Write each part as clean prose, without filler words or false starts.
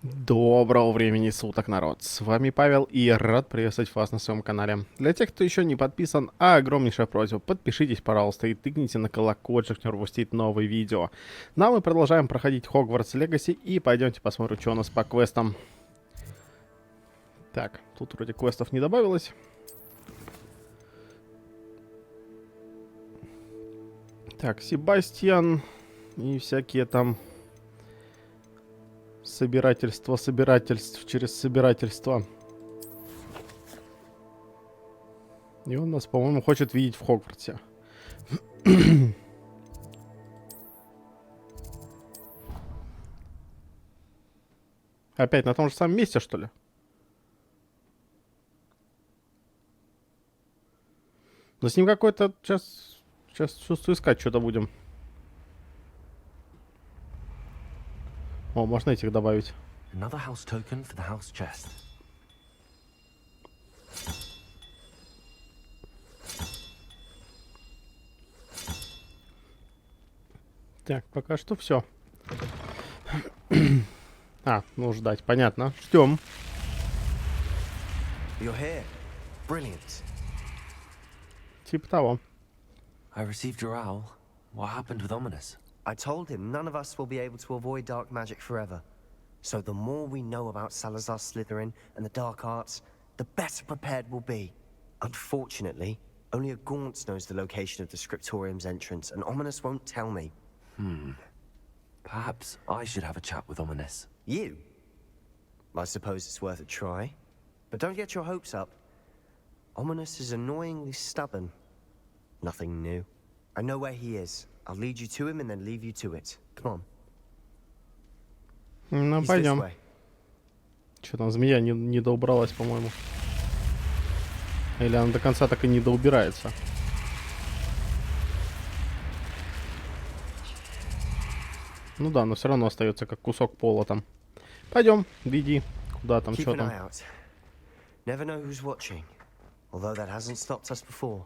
Доброго времени суток, народ! С вами Павел и рад приветствовать вас на своем канале. Для тех, кто еще не подписан, огромнейшая просьба, подпишитесь, пожалуйста, и тыкните на колокольчик, не пропустить новые видео. Ну а мы продолжаем проходить Hogwarts Legacy и пойдемте посмотрим, что у нас по квестам. Так, тут вроде квестов не добавилось. Так, Себастьян и всякие там... собирательств через собирательство. И он нас, по-моему, хочет видеть в Хогвартсе. Опять на том же самом месте, что ли? Но с ним какой-то... Сейчас чувствую, искать что-то будем. О, можно этих добавить. Another house token for the house chest. Так, пока что все. Ну ждать, понятно. Ждем. You're here. Brilliant. Типа того. I received your owl. What happened with Ominous? I told him none of us will be able to avoid dark magic forever. So the more we know about Salazar Slytherin and the dark arts, the better prepared we'll be. Unfortunately, only a Gaunt knows the location of the Scriptorium's entrance, and Ominous won't tell me. Perhaps I should have a chat with Ominous. You? I suppose it's worth a try. But don't get your hopes up. Ominous is annoyingly stubborn. Nothing new. I know where he is. I'll lead you to him and then leave you to it. Come on. Ну, He's this пойдем. way. Что там, змея не доубралась, по-моему. Или она до конца так и не доубирается. Ну да, но все равно остается как кусок пола там. Пойдем, веди. Куда там, Keep что an там. eye out. Never know who's watching. Although that hasn't stopped us before.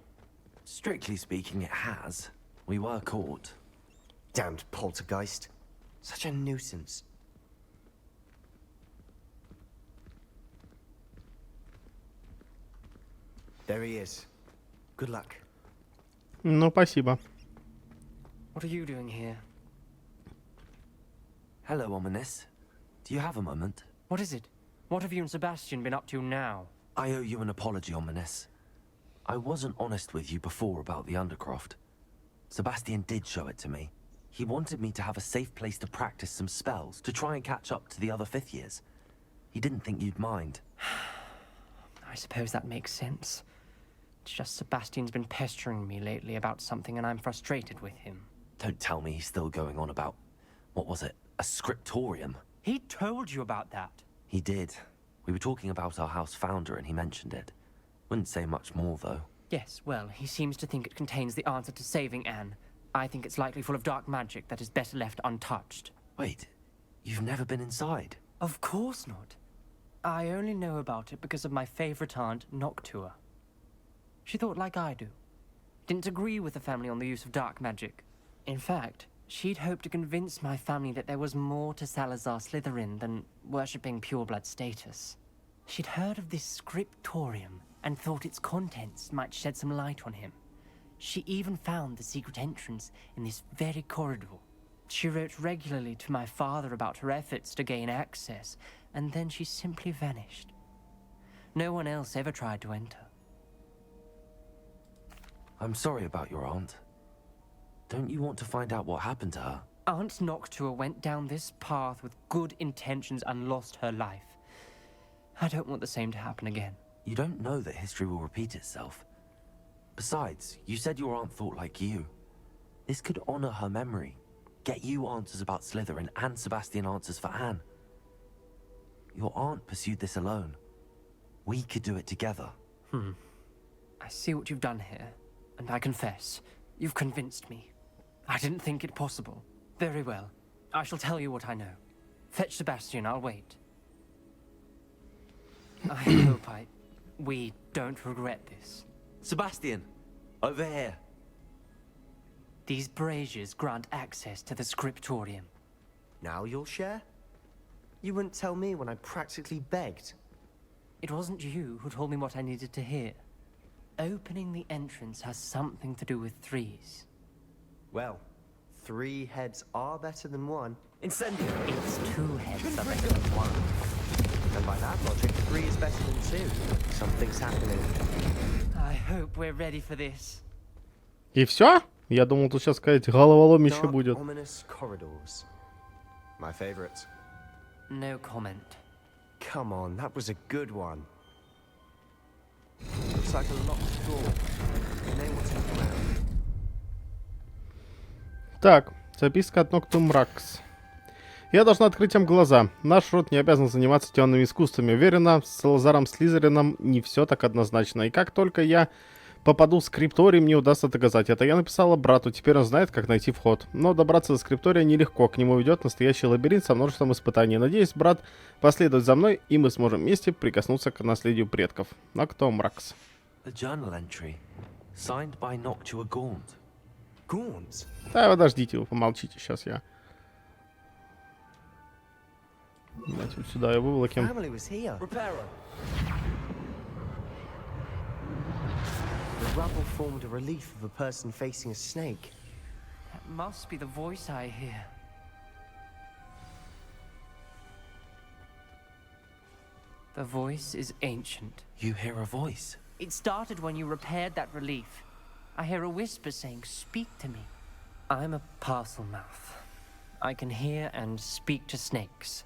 Strictly speaking, it has. We were caught. Damned poltergeist. Such a nuisance. There he is. Good luck. Ну, спасибо. What are you doing here? Hello, Ominous. Do you have a moment? What is it? What have you and Sebastian been up to now? I owe you an apology, Ominous. I wasn't honest with you before about the Undercroft. Sebastian did show it to me. He wanted me to have a safe place to practice some spells, to try and catch up to the other fifth years. He didn't think you'd mind. I suppose that makes sense. It's just Sebastian's been pestering me lately about something and I'm frustrated with him. Don't tell me he's still going on about, what was it, a scriptorium? He told you about that. He did. We were talking about our house founder and he mentioned it. Wouldn't say much more, though. Yes, well, he seems to think it contains the answer to saving Anne. I think it's likely full of dark magic that is better left untouched. Wait, you've never been inside? Of course not. I only know about it because of my favorite aunt, Noctua. She thought like I do. Didn't agree with the family on the use of dark magic. In fact, she'd hoped to convince my family that there was more to Salazar Slytherin than worshipping pureblood status. She'd heard of this scriptorium and thought its contents might shed some light on him. She even found the secret entrance in this very corridor. She wrote regularly to my father about her efforts to gain access, and then she simply vanished. No one else ever tried to enter. I'm sorry about your aunt. Don't you want to find out what happened to her? Aunt Noctua went down this path with good intentions and lost her life. I don't want the same to happen again. You don't know that history will repeat itself. Besides, you said your aunt thought like you. This could honor her memory. Get you answers about Slytherin and Sebastian answers for Anne. Your aunt pursued this alone. We could do it together. I see what you've done here, and I confess, you've convinced me. I didn't think it possible. Very well. I shall tell you what I know. Fetch Sebastian, I'll wait. I hope we don't regret this. Sebastian! Over here! These braziers grant access to the scriptorium. Now you'll share? You wouldn't tell me when I practically begged. It wasn't you who told me what I needed to hear. Opening the entrance has something to do with threes. Well, 3 heads are better than 1. Incendio! It's 2 heads are better than 1. And by that logic, 3 is better than 2. Something's happening. I hope we're ready for this. И все? Я думал, тут сейчас сказать, головоломище Dark, будет. ominous corridors. My favorite. No comment. Come on, that was a good one. Looks like a locked door. Name what's in the ground. Так, записка от Ноктумракс. Я должна открыть им глаза. Наш род не обязан заниматься темными искусствами. Уверена, с Салазаром Слизерином не все так однозначно. И как только я попаду в скрипторий, мне удастся доказать это. Я написала брату, теперь он знает, как найти вход. Но добраться до скриптория нелегко. К нему ведет настоящий лабиринт со множеством испытаний. Надеюсь, брат последует за мной, и мы сможем вместе прикоснуться к наследию предков. Ноктумракс. A journal entry, signed by Noctua Gaunt. Gaunt? Да, подождите, вы помолчите, сейчас я... Давайте вот сюда я выволоким. Family was here. Reparo! The rubble formed a relief of a person facing a snake. That must be the voice I hear. The voice is ancient. You hear a voice. It started when you repaired that relief. I hear a whisper saying, "Speak to me." I'm a parcel mouth. I can hear and speak to snakes.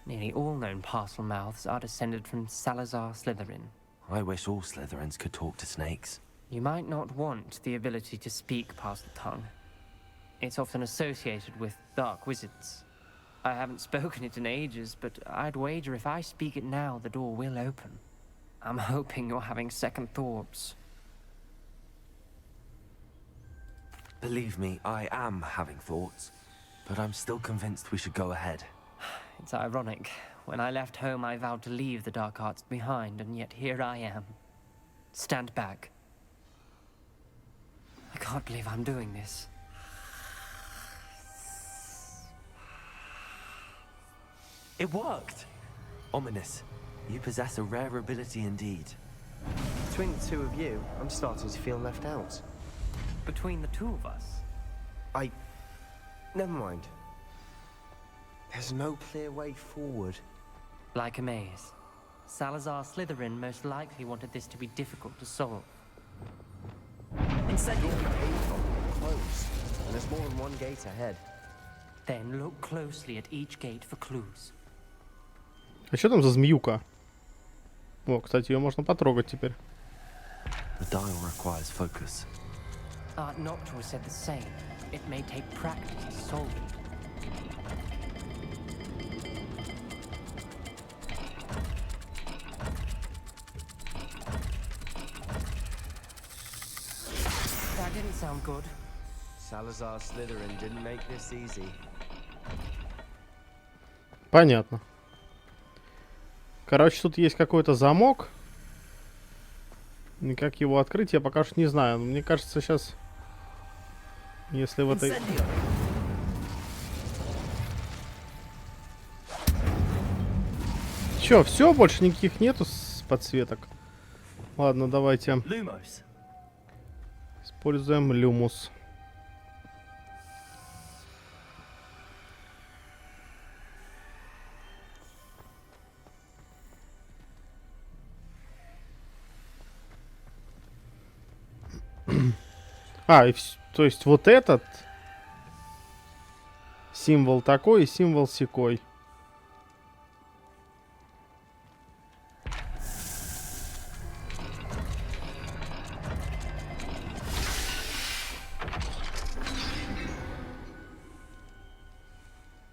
Nearly all known parcel mouths are descended from Salazar Slytherin. I wish all Slytherins could talk to snakes. You might not want the ability to speak past the tongue. It's often associated with dark wizards. I haven't spoken it in ages, but I'd wager if I speak it now, the door will open. I'm hoping you're having second thoughts. Believe me, I am having thoughts, but I'm still convinced we should go ahead. It's ironic. When I left home, I vowed to leave the dark arts behind, and yet here I am. Stand back. I can't believe I'm doing this. It worked! Ominous. You possess a rare ability indeed. Between the 2 of you, I'm starting to feel left out. Between the 2 of us, Never mind. There's no clear way forward. like a maze. Salazar Slytherin most likely wanted this to be difficult to solve. Incendio! Closed. And there's more than one gate ahead. Then look closely at each gate for clues. А что там за змеюка? О, кстати, ее можно потрогать теперь. The dial requires focus. Art Noctua said the same. It may take practice to solve it. That didn't sound good. Salazar Slytherin didn't make this easy. Понятно. Короче, тут есть какой-то замок. И как его открыть, я пока что не знаю. Но мне кажется, сейчас... Если в этой... Чё, все, больше никаких нету подсветок? Ладно, давайте Lumos. используем люмус. То есть вот этот символ такой и символ сякой.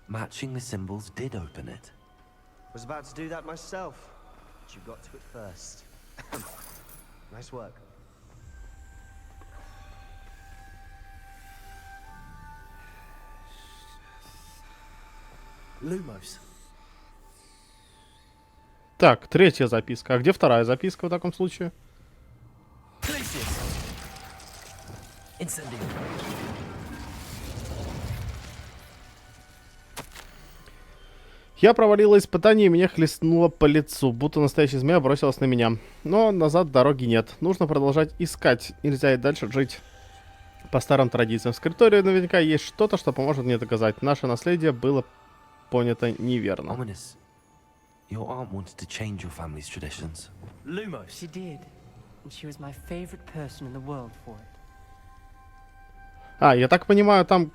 Matching the symbols did open it. Was about to do that myself, but you got to it first. Nice work. Lumos. Так, третья записка. А где вторая записка в таком случае? Incendio. Я провалила испытание, и меня хлестнуло по лицу, будто настоящая змея бросилась на меня. Но назад дороги нет. Нужно продолжать искать. Нельзя и дальше жить по старым традициям. В скриптории наверняка есть что-то, что поможет мне доказать. Наше наследие было понято неверно. Ominous. Your aunt wanted to change your family's traditions. Lumos. She did. And she was my favorite person in the world for it. А, я так понимаю, там...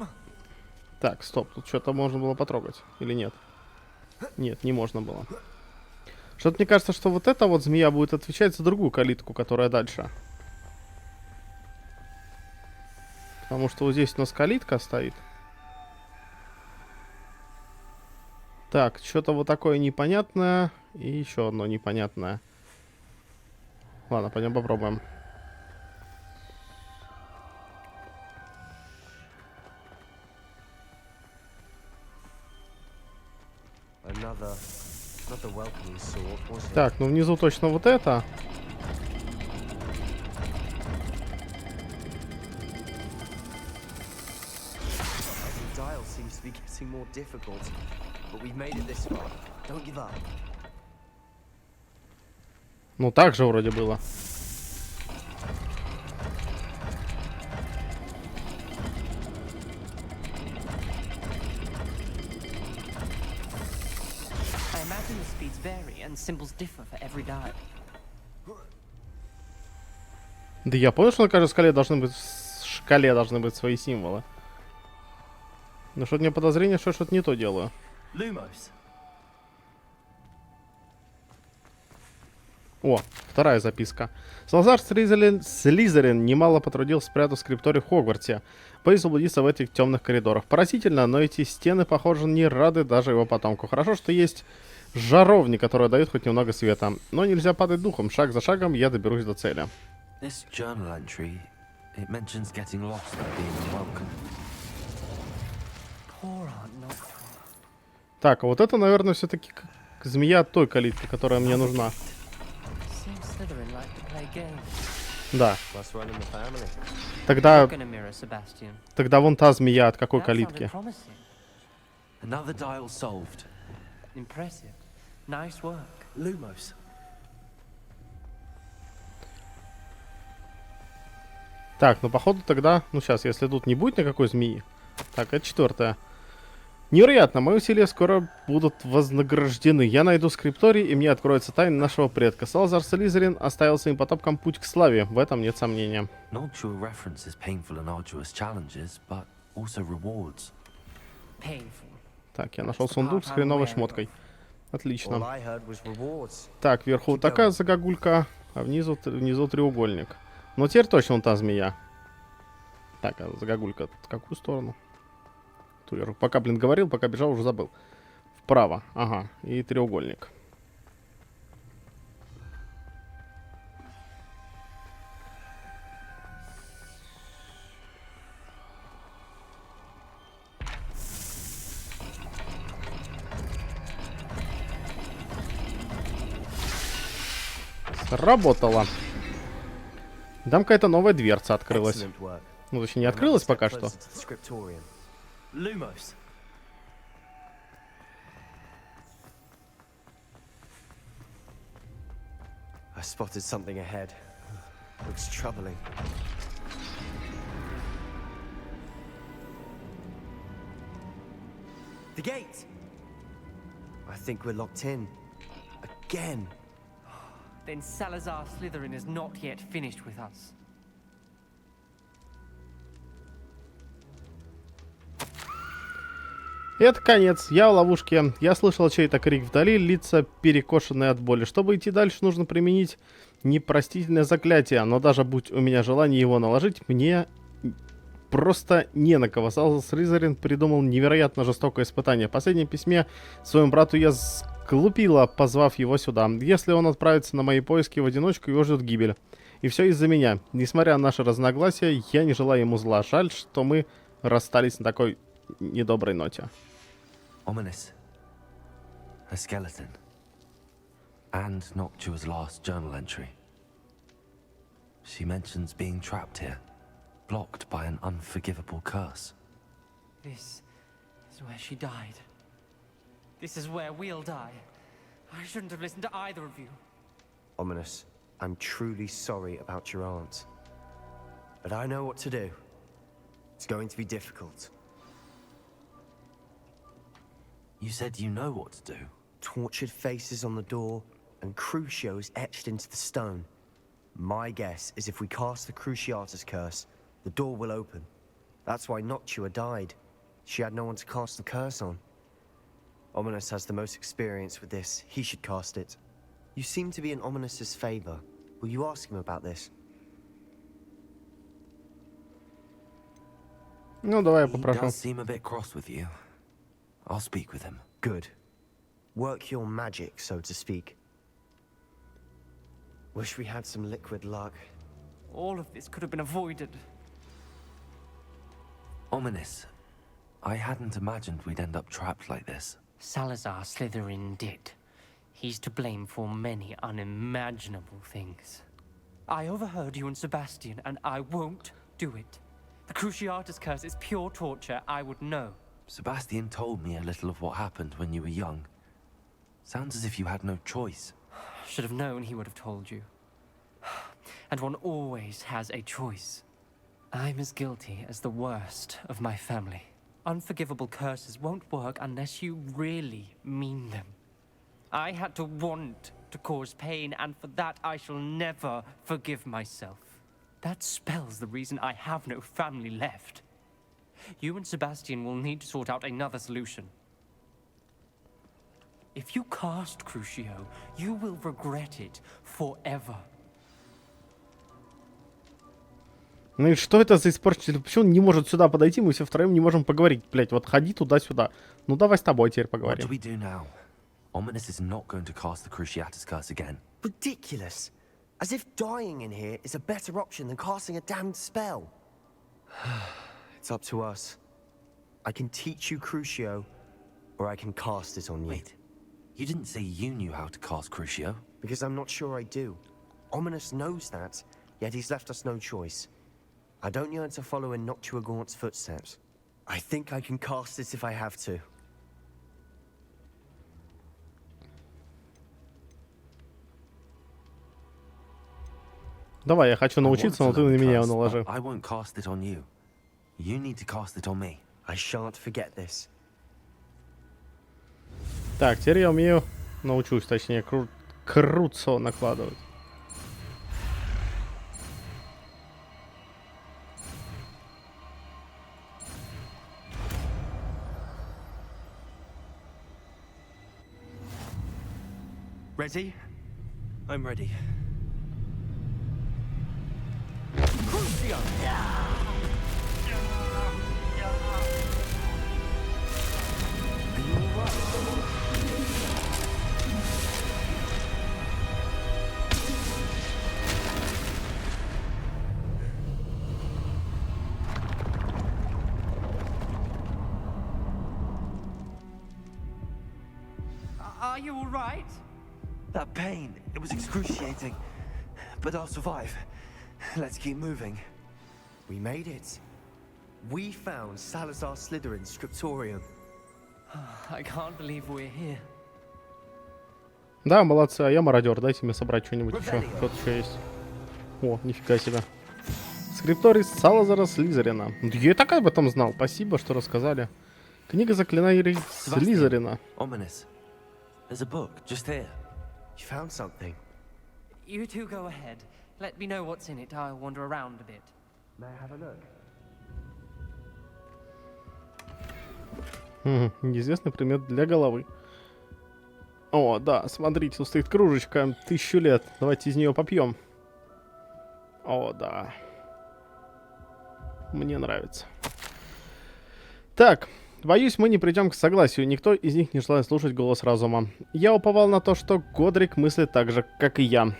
Так, стоп, тут что-то можно было потрогать. Или нет? Нет, не можно было. Что-то мне кажется, что вот эта вот змея будет отвечать за другую калитку, которая дальше. Потому что вот здесь у нас калитка стоит. Так, что-то вот такое непонятное. И еще одно непонятное. Ладно, пойдем попробуем. Так, ну внизу точно вот это. Ну так же вроде было. Да я понял, что на каждой шкале должны быть свои символы. Но что-то у меня подозрение, что я что-то не то делаю. О, вторая записка. Салазар Слизерин немало потрудился спрятать скрипторий в Хогвартсе. Боится заблудиться в этих темных коридорах. Поразительно, но эти стены, похоже, не рады даже его потомку. Хорошо, что есть жаровни, которые дают хоть немного света. Но нельзя падать духом. Шаг за шагом я доберусь до цели. This journal entry, it mentions getting lost and being unwelcome. Так, а вот это, наверное, все-таки змея от той калитки, которая мне нужна. Да. Тогда вон та змея от какой калитки? Another dial solved. Impressive. Nice work. Lumos. Так, ну походу тогда... Ну сейчас, если тут не будет никакой змеи... Так, это четвертая. Невероятно, мои усилия скоро будут вознаграждены. Я найду скрипторий, и мне откроется тайна нашего предка. Салазар Слизерин оставил своим потомкам путь к славе. В этом нет сомнения. Так, я нашел сундук с хреновой шмоткой. Отлично. Так, вверху такая загогулька, а внизу треугольник. Но теперь точно вон та змея. Так, а загогулька в какую сторону? Пока, блин, говорил, пока бежал, уже забыл. Вправо, ага, и треугольник. Сработало. Там какая-то новая дверца открылась. Ну, точнее, не открылась пока что. Lumos. I spotted something ahead. Looks troubling. The gate! I think we're locked in. Again. Then Salazar Slytherin is not yet finished with us. Это конец. Я в ловушке. Я слышал чей-то крик вдали, лица перекошенные от боли. Чтобы идти дальше, нужно применить непростительное заклятие. Но даже будь у меня желание его наложить, мне просто не на кого. Салазар Слизерин придумал невероятно жестокое испытание. В последнем письме своему брату я сглупила, позвав его сюда. Если он отправится на мои поиски в одиночку, его ждет гибель. И все из-за меня. Несмотря на наши разногласия, я не желаю ему зла. Жаль, что мы расстались на такой недоброй ноте. Ominous. A skeleton. And Noctua's last journal entry. She mentions being trapped here, blocked by an unforgivable curse. This is where she died. This is where we'll die. I shouldn't have listened to either of you. Ominous, I'm truly sorry about your aunt. But I know what to do. It's going to be difficult. You said you know what to do. Tortured faces on the door, and Crucios etched into the stone. My guess is if we cast the Cruciatus curse, the door will open. That's why Noctua died. She had no one to cast the curse on. Ominous has the most experience with this. He should cast it. You seem to be in Ominous's favor. Will you ask him about this? Ну, давай я He попрошу. does seem a bit cross with you. I'll speak with him. Good. Work your magic, so to speak. Wish we had some liquid luck. All of this could have been avoided. Ominous. I hadn't imagined we'd end up trapped like this. Salazar Slytherin did. He's to blame for many unimaginable things. I overheard you and Sebastian, and I won't do it. The Cruciatus curse is pure torture. I would know. Sebastian told me a little of what happened when you were young. Sounds as if you had no choice. Should have known he would have told you. And one always has a choice. I'm as guilty as the worst of my family. Unforgivable curses won't work unless you really mean them. I had to want to cause pain, and for that I shall never forgive myself. That spells the reason I have no family left. You and Sebastian will need to sort out another solution. If you cast Crucio, you will regret it forever. Ну и что это за испорченный? Почему он не может сюда подойти? Мы все втроем не можем поговорить. Блять, вот ходи туда-сюда. Ну давай с тобой теперь What поговорим. do we do now? Ominous is not going to cast the Cruciatus curse again. Ridiculous. As if dying in here is a better option than casting a damned spell. It's up to us. I can teach you Crucio, or I can cast it on you. Wait, you didn't say you knew how to cast Crucio? Because I'm not sure I do. Ominous knows that, yet he's left us no choice. I don't yearn to follow in Noctua Gaunt's footsteps. I think I can cast it if I have to. Давай, я хочу научиться, но ты на меня его наложи. I won't cast it on you. You need to cast it on me. I shan't forget this. Так, теперь я умею, научусь, точнее, круцо накладывать. Ready? I'm ready. Crucio! Are you all right? That pain, it was excruciating. But I'll survive. Let's keep moving. We made it. We found Salazar Slytherin's scriptorium. I can't believe we're here. Да, молодцы, а я мародер. Дайте мне собрать что-нибудь еще. Что-то еще есть. О, нифига себе. Скрипторий Салазара Слизерина. Я и так об этом знал. Спасибо, что рассказали. Книга заклинаний Слизерина. Ominous. There's a book just here. You found something. You two go ahead. Let me know what's in it. I'll wander around a bit. May I have a look? Неизвестный предмет для головы. О, да, смотрите, тут стоит кружечка. 1000 лет. Давайте из нее попьем. О, да. Мне нравится. Так, боюсь, мы не придем к согласию. Никто из них не желает слушать голос разума. Я уповал на то, что Годрик мыслит так же, как и я.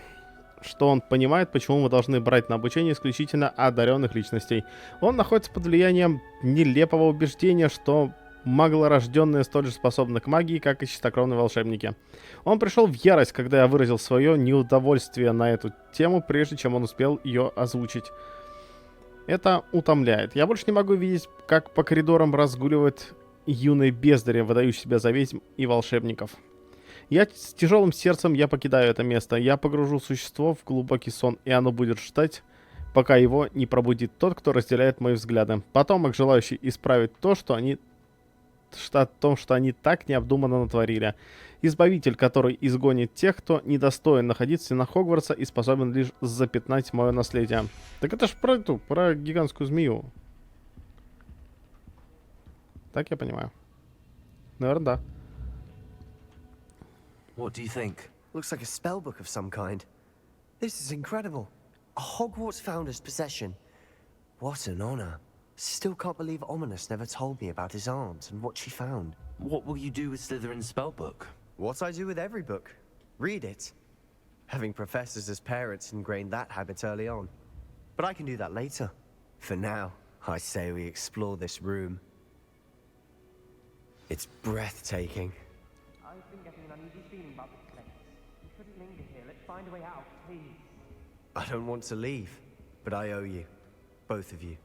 Что он понимает, почему мы должны брать на обучение исключительно одаренных личностей. Он находится под влиянием нелепого убеждения, что маглорожденные столь же способны к магии, как и чистокровные волшебники. Он пришел в ярость, когда я выразил свое неудовольствие на эту тему, прежде чем он успел ее озвучить. Это утомляет. Я больше не могу видеть, как по коридорам разгуливает юной бездари, выдающей себя за ведьм и волшебников. С тяжелым сердцем я покидаю это место. Я погружу существо в глубокий сон, и оно будет ждать, пока его не пробудит тот, кто разделяет мои взгляды. Потомок, желающий исправить то, что они так необдуманно натворили. Избавитель, который изгонит тех, кто недостоин находиться на Хогвартса и способен лишь запятнать мое наследие. Так это ж про гигантскую змею. Так я понимаю. Наверное, да. What do you think? Looks like a spellbook of some kind. This is incredible. A Hogwarts founder's possession. What an honor. Still can't believe Ominous never told me about his aunt and what she found. What will you do with Slytherin's spellbook? What I do with every book. Read it. Having professors as parents ingrained that habit early on. But I can do that later. For now, I say we explore this room. It's breathtaking. I've been getting an uneasy feeling about this place. We shouldn't linger here. Let's find a way out, please. I don't want to leave, but I owe you. Both of you.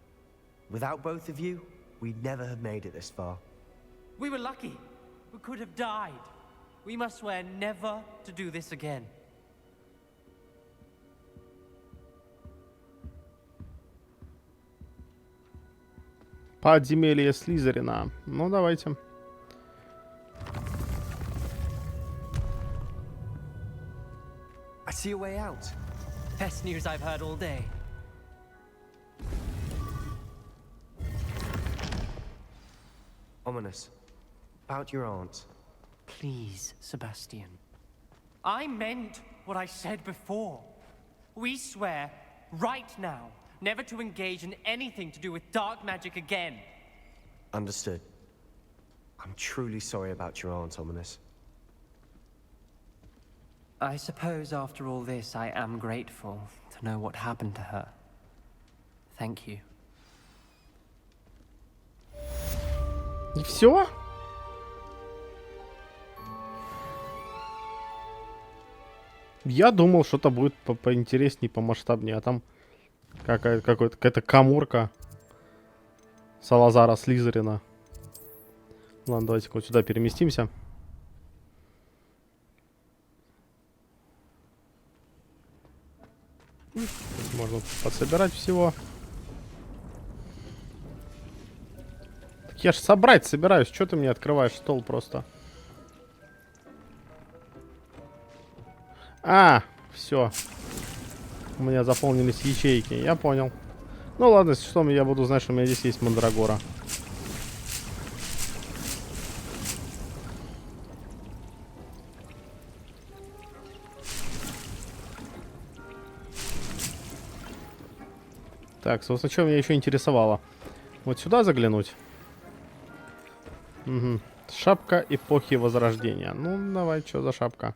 Without both of you, we'd never have made it this far. We were lucky. We could have died. We must swear never to do this again. Подземелье Слизерина. Ну, давайте. I see a way out. Best news I've heard all day. Ominous. About your aunt. Please, Sebastian. I meant what I said before. We swear, right now, never to engage in anything to do with dark magic again. Understood. I'm truly sorry about your aunt, Ominous. I suppose after all this, I am grateful to know what happened to her. Thank you. И все? Я думал, что-то будет поинтереснее, помасштабнее, а там какая-то каморка Салазара Слизерина. Ладно, давайте вот сюда переместимся. Тут можно подсобирать всего. Так я ж собрать собираюсь. Что ты мне открываешь стол просто? А, все. У меня заполнились ячейки. Я понял. Ну ладно, если что, я буду знать, что у меня здесь есть мандрагора. Так, собственно, что меня еще интересовало? Вот сюда заглянуть. Угу. Шапка эпохи Возрождения. Ну, давай, что за шапка?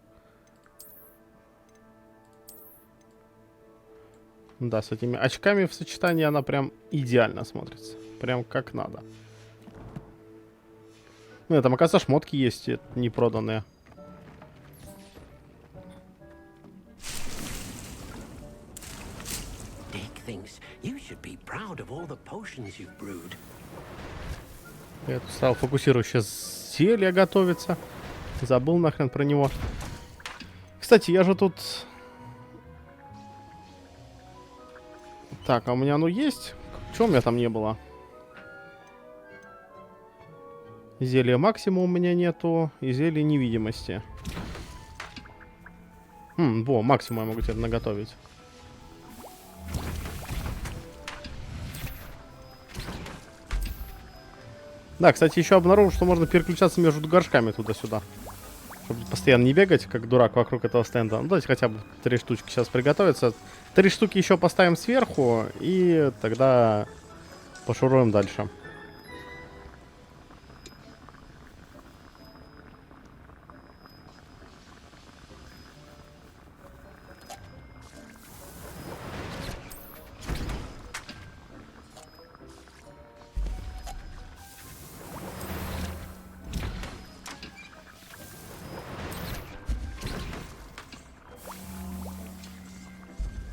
Да, с этими очками в сочетании она прям идеально смотрится. Прям как надо. Ну, там, оказывается, шмотки есть, не проданные. Я тут стал фокусирующее зелье готовиться. Забыл нахрен про него. Кстати, я же тут... Так, а у меня оно есть? Чего у меня там не было? Зелье максимум у меня нету. И зелье невидимости. Во, максимум я могу теперь наготовить. Да, кстати, еще обнаружил, что можно переключаться между горшками туда-сюда. Чтобы постоянно не бегать, как дурак, вокруг этого стенда. Ну, давайте хотя бы 3 штучки сейчас приготовятся. 3 штуки еще поставим сверху, и тогда пошуруем дальше.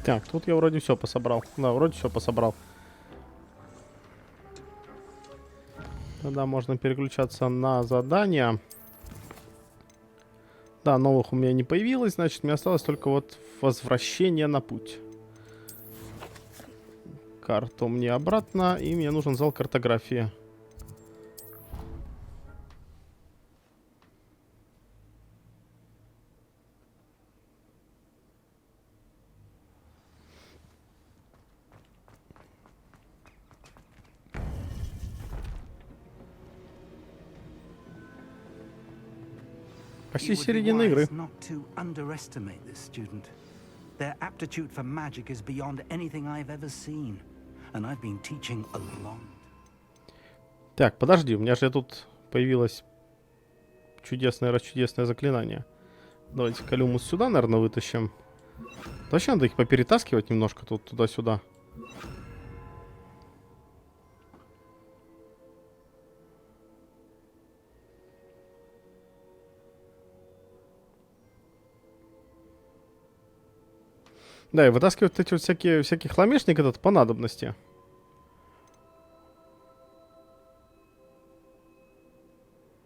Так, тут я вроде все пособрал. Да, вроде все пособрал. Тогда можно переключаться на задания. Да, новых у меня не появилось, значит, мне осталось только вот возвращение на путь. Карту мне обратно, и мне нужен зал картографии. Почти середина игры. Not to underestimate this student. Their aptitude for magic is beyond anything I've ever seen, and I've been teaching a long. Так, подожди, у меня же тут появилось чудесное заклинание. Давайте калюмус сюда, наверное, вытащим. Вообще надо их поперетаскивать немножко тут туда-сюда. Да, и вытаскивать эти вот всякие хламешник этот по надобности.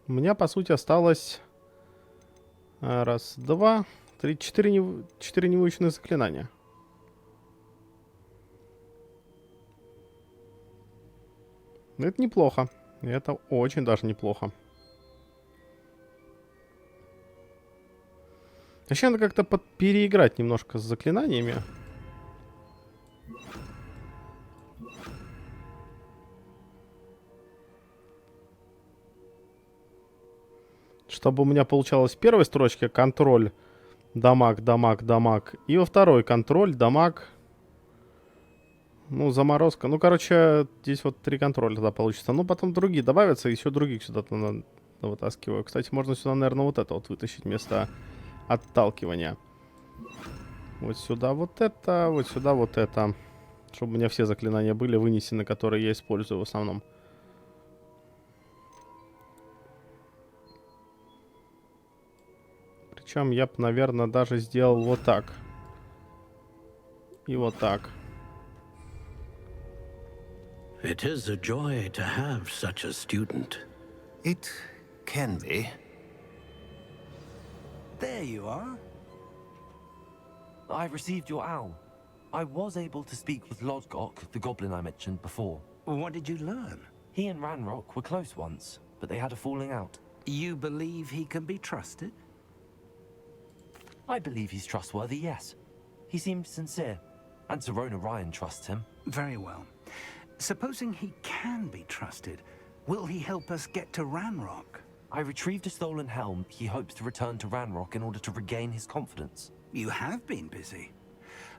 У меня, по сути, осталось... Раз, два, три, четыре невыученных заклинания. Но это неплохо. Это очень даже неплохо. Вообще надо как-то переиграть немножко с заклинаниями. Чтобы у меня получалось в первой строчке контроль, дамаг, дамаг, дамаг. И во второй контроль, дамаг. Ну, заморозка. Ну, короче, здесь вот 3 контроля тогда получится. Ну, потом другие добавятся, еще других сюда вытаскиваю. Кстати, можно сюда, наверное, вот это вот вытащить вместо отталкивания. Вот сюда вот это, вот сюда вот это. Чтобы у меня все заклинания были вынесены, которые я использую в основном. Причем я бы, наверное, даже сделал вот так. И вот так. It is a joy to have such a student. It can be. There you are. I received your owl. I was able to speak with Lodgok, the goblin I mentioned before. What did you learn? He and Ranrock were close once, but they had a falling out. You believe he can be trusted? I believe he's trustworthy, yes. He seemed sincere, and Serona Ryan trusts him. Very well. Supposing he can be trusted, will he help us get to Ranrock? I retrieved a stolen helm. He hopes to return to Ranrock in order to regain his confidence. You have been busy.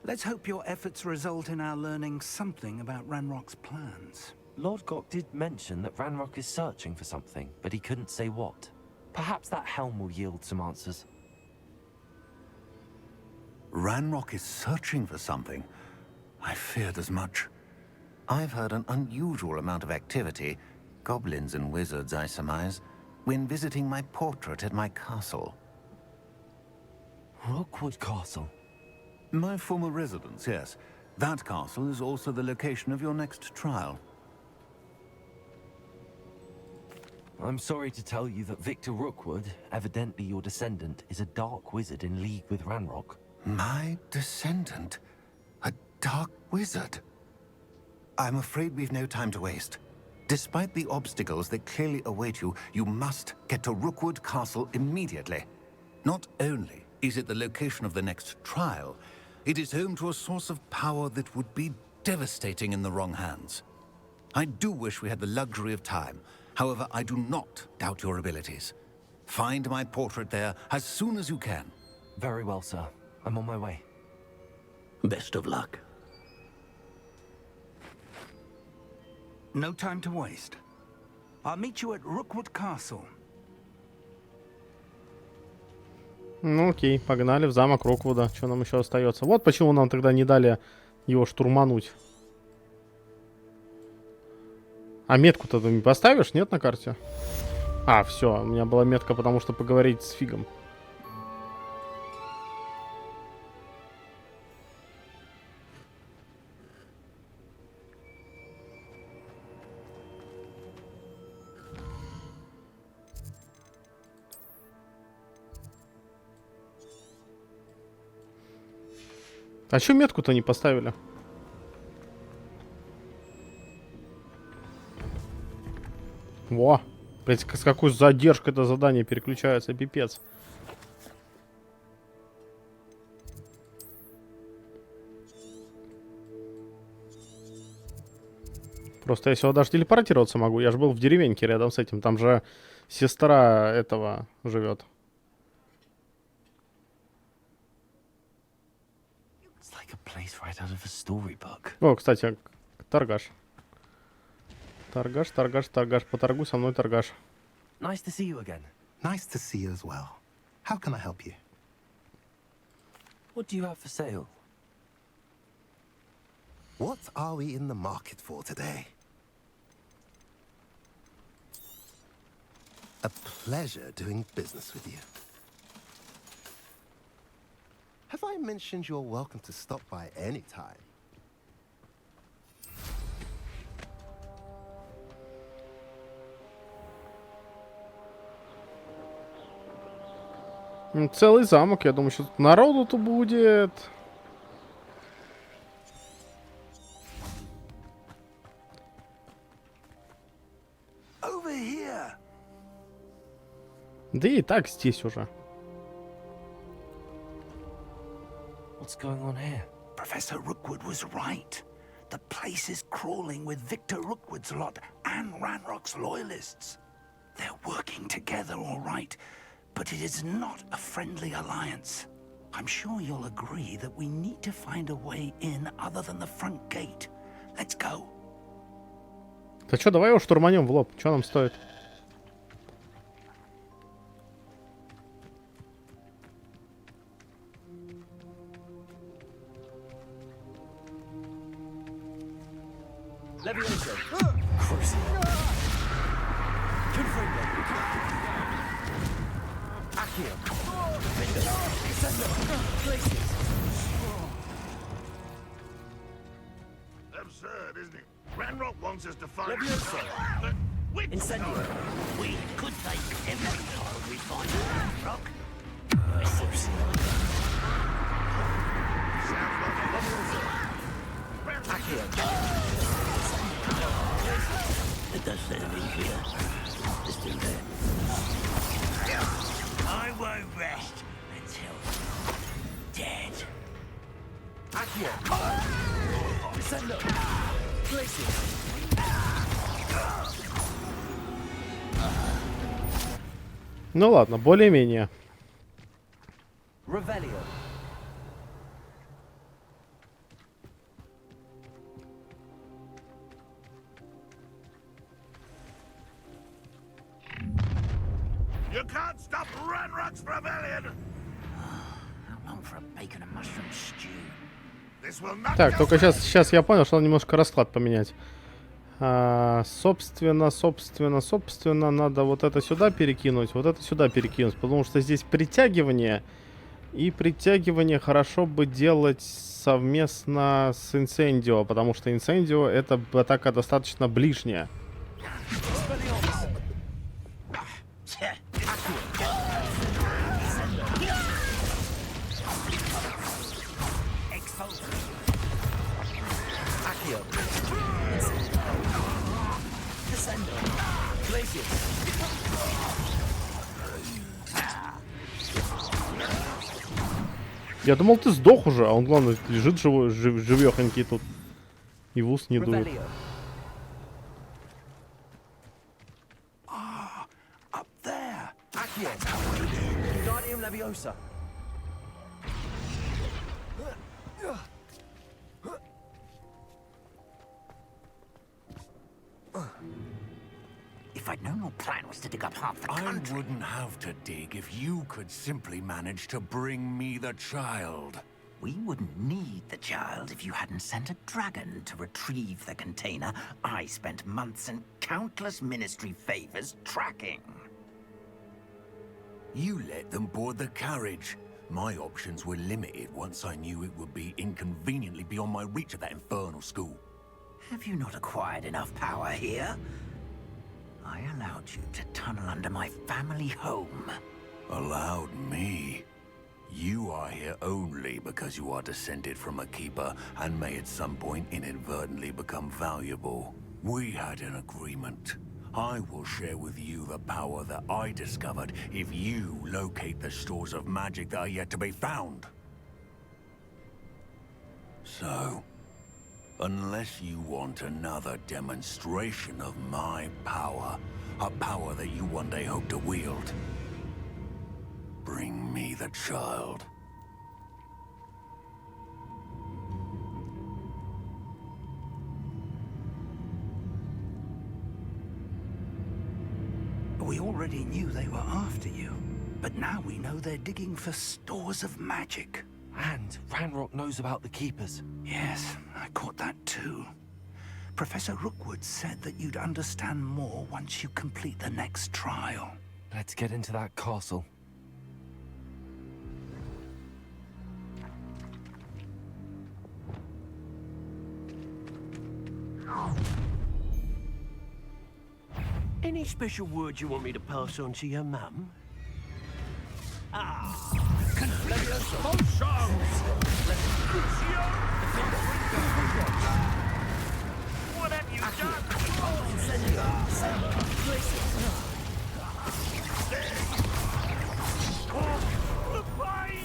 Let's hope your efforts result in our learning something about Ranrock's plans. Lodgok did mention that Ranrock is searching for something, but he couldn't say what. Perhaps that helm will yield some answers. Ranrock is searching for something. I feared as much. I've heard an unusual amount of activity, goblins and wizards, I surmise, when visiting my portrait at my castle. Rookwood Castle? My former residence, yes. That castle is also the location of your next trial. I'm sorry to tell you that Victor Rookwood, evidently your descendant, is a dark wizard in league with Ranrock. My descendant? A dark wizard? I'm afraid we've no time to waste. Despite the obstacles that clearly await you, you must get to Rookwood Castle immediately. Not only is it the location of the next trial, it is home to a source of power that would be devastating in the wrong hands. I do wish we had the luxury of time. However, I do not doubt your abilities. Find my portrait there as soon as you can. Very well, sir. I'm on my way. Best of luck. No time to waste. I'll meet you at Rookwood Castle. Ну окей, погнали в замок Роквуда. Что нам еще остается? Вот почему нам тогда не дали его штурмануть. А метку-то ты не поставишь, нет, на карте? А, все, у меня была метка, потому что поговорить с Фигом. А чё метку-то не поставили? Во! Блять, с какой задержкой это задание переключается, пипец. Просто я сюда даже телепортироваться могу. Я же был в деревеньке рядом с этим. Там же сестра этого живет. О, кстати, торгаш. Торгаш, торгаш, торгаш. Поторгуй со мной, торгаш. Nice to see you again. Nice to see you as well. How can I help you? What do you have for sale? What are we in the market for today? A pleasure doing business with you. Have I mentioned you're welcome to stop by any time? Целый замок, я думаю, что тут народу-то будет. Over here. Да и так здесь уже. What's going on here? Professor Rookwood was right. The place is crawling with Victor Rookwood's lot and Ranrock's loyalists. They're working together, all right, but it is not a friendly alliance. I'm sure you'll agree that we need to find a way in other than the front gate. Let's go. Да что, давай его штурманем в лоб. Что нам стоит? Absurd, isn't it? Ranrock wants us to find Incendio. We could take every child we find in Ranrock. It does sound easier. It's still there. I won't rest until dead. Accio. Send up. Places. Ну ладно, более-менее. Revelio. You can't stop Ranrock's rebellion! How long for a bacon and mushroom stew? This will not Так, go только well. сейчас я понял, что надо немножко расклад поменять. Собственно, надо вот это сюда перекинуть, вот это сюда перекинуть, потому что здесь притягивание, и притягивание хорошо бы делать совместно с инцендио, потому что инцендио это атака достаточно ближняя. Я думал, ты сдох уже, а он, главное, лежит живой, живехонький тут. И в ус не дует. Up there. Accio. Guardium Leviosa. If I'd known your plan was to dig up half the I country. wouldn't have to dig if you could simply manage to bring me the child. We wouldn't need the child if you hadn't sent a dragon to retrieve the container I spent months and countless ministry favors tracking. You let them board the carriage. My options were limited once I knew it would be inconveniently beyond my reach of that infernal school. Have you not acquired enough power here? I allowed you to tunnel under my family home. Allowed me? You are here only because you are descended from a keeper and may at some point inadvertently become valuable. We had an agreement. I will share with you the power that I discovered if you locate the stores of magic that are yet to be found. So, unless you want another demonstration of my power, a power that you one day hope to wield, bring me the child. We already knew they were after you, but now we know they're digging for stores of magic. And Ranrock knows about the Keepers. Yes, I caught that too. Professor Rookwood said that you'd understand more once you complete the next trial. Let's get into that castle. Any special words you want me to pass on to your mum? What have you done? The pain!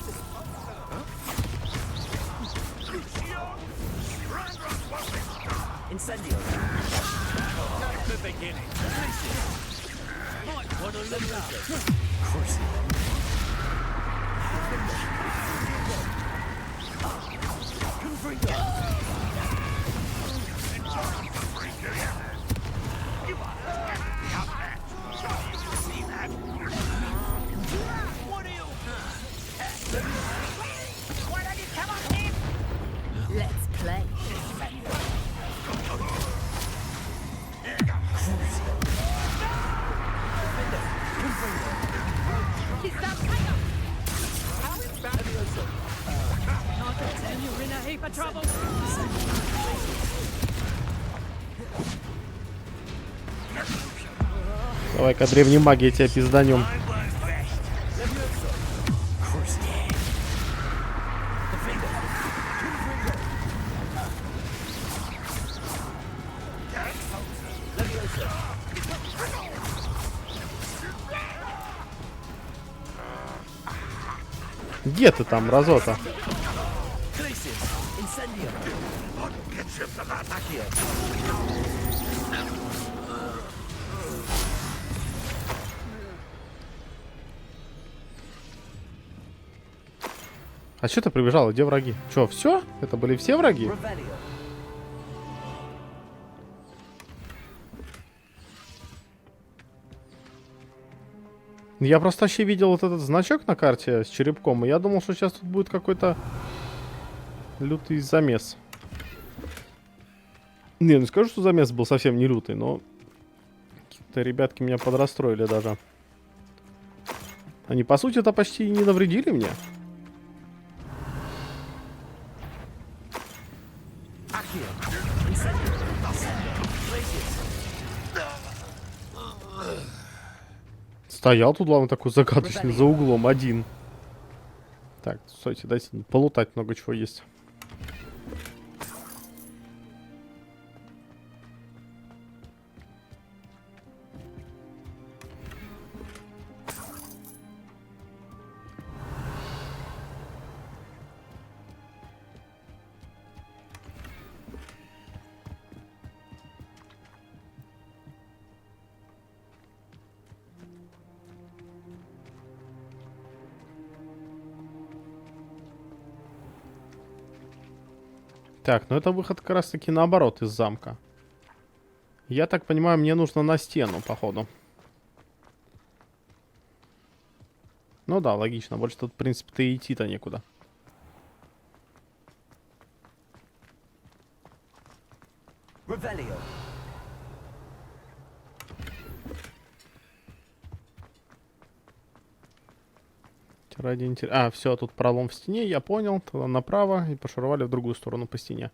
Ranrock won't be stopped! Incendio. That's the beginning. Might want to look up. Let's play. He's that tiger. How is that? Not a 10, you're in a heap of trouble. Давай-ка древней магией тебя пизданем. Где ты там, разота? А что ты прибежала? Где враги? Че, все? Это были все враги? Я просто вообще видел вот этот значок на карте с черепком, и я думал, что сейчас тут будет какой-то лютый замес. Не, ну скажу, что замес был совсем не лютый, но какие-то ребятки меня подрастроили даже. Они, по сути, это почти не навредили мне. Стоял тут, главное, такой загадочный, за углом, один. Так, стойте, дайте полутать, много чего есть. Так, ну это выход как раз таки наоборот из замка. Я так понимаю, мне нужно на стену, походу. Ну да, логично. Больше тут, в принципе-то, и идти-то некуда. Ради интереса. А, все, тут пролом в стене, я понял. Тогда направо и пошуровали в другую сторону по стене.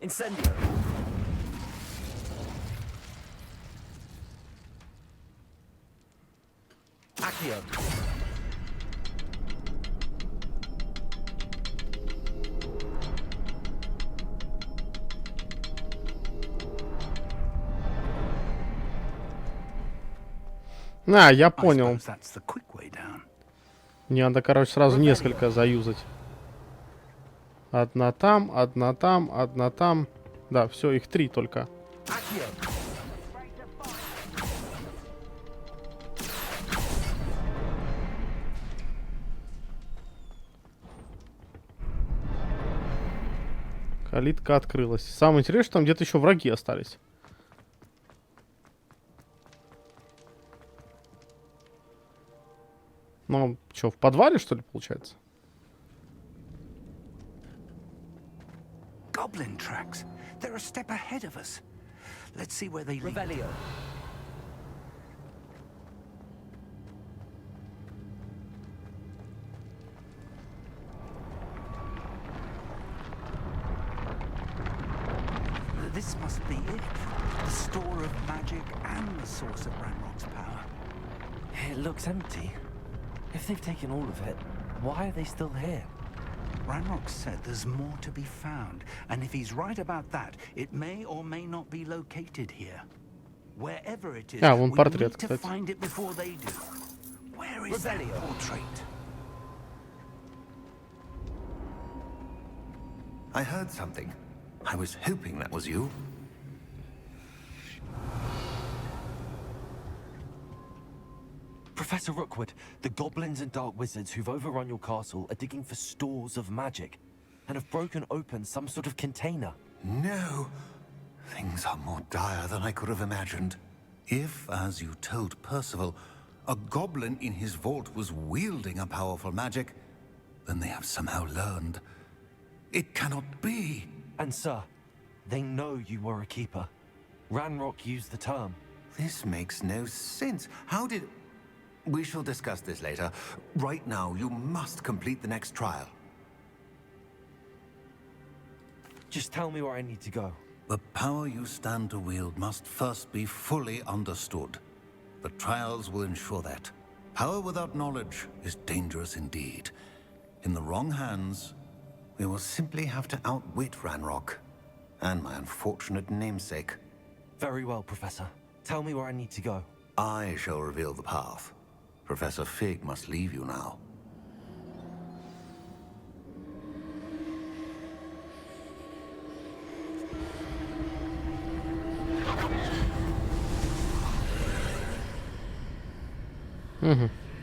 Incendio. Accio. А, я I понял. suppose that's the quick way down. Мне надо, короче, сразу несколько заюзать. Одна там, одна там, одна там. Да, все, их 3 только. Accio. Калитка открылась. Самое интересное, что там где-то еще враги остались. Ну, что, в подвале, что ли, получается? Goblin tracks. They're a step ahead of us. Let's see where they lead. Revelio. This must be it. The store of magic and the source of Ranrock's power. It looks empty. If they've taken all of it, why are they still here? Ranrock said there's more to be found, and if he's right about that, it may or may not be located here. Wherever it is, вон we портрет, need to кстати. find it before they do. Where is that Revelio. portrait? I heard something. I was hoping that was you. Professor Rookwood, the goblins and dark wizards who've overrun your castle are digging for stores of magic and have broken open some sort of container. No. Things are more dire than I could have imagined. If, as you told Percival, a goblin in his vault was wielding a powerful magic, then they have somehow learned. It cannot be. And sir, they know you were a keeper. Ranrock used the term. This makes no sense. How did... We shall discuss this later. Right now, you must complete the next trial. Just tell me where I need to go. The power you stand to wield must first be fully understood. The trials will ensure that. Power without knowledge is dangerous indeed. In the wrong hands, we will simply have to outwit Ranrock and my unfortunate namesake. Very well, Professor. Tell me where I need to go. I shall reveal the path. Professor Fig must leave you now.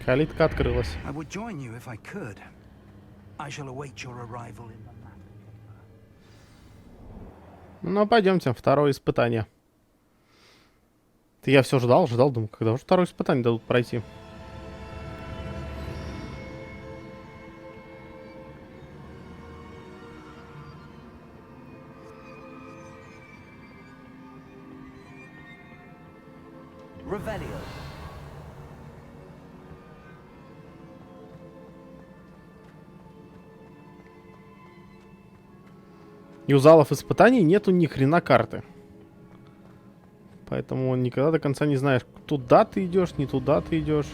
Калитка открылась. I would join you if I could. I shall await your arrival in the map. Ну, пойдемте, второе испытание. Я все ждал, думаю, когда уже второе испытание дадут пройти. Revelio. И у залов испытаний нету ни хрена карты. Поэтому никогда до конца не знаешь, туда ты идешь, не туда ты идешь.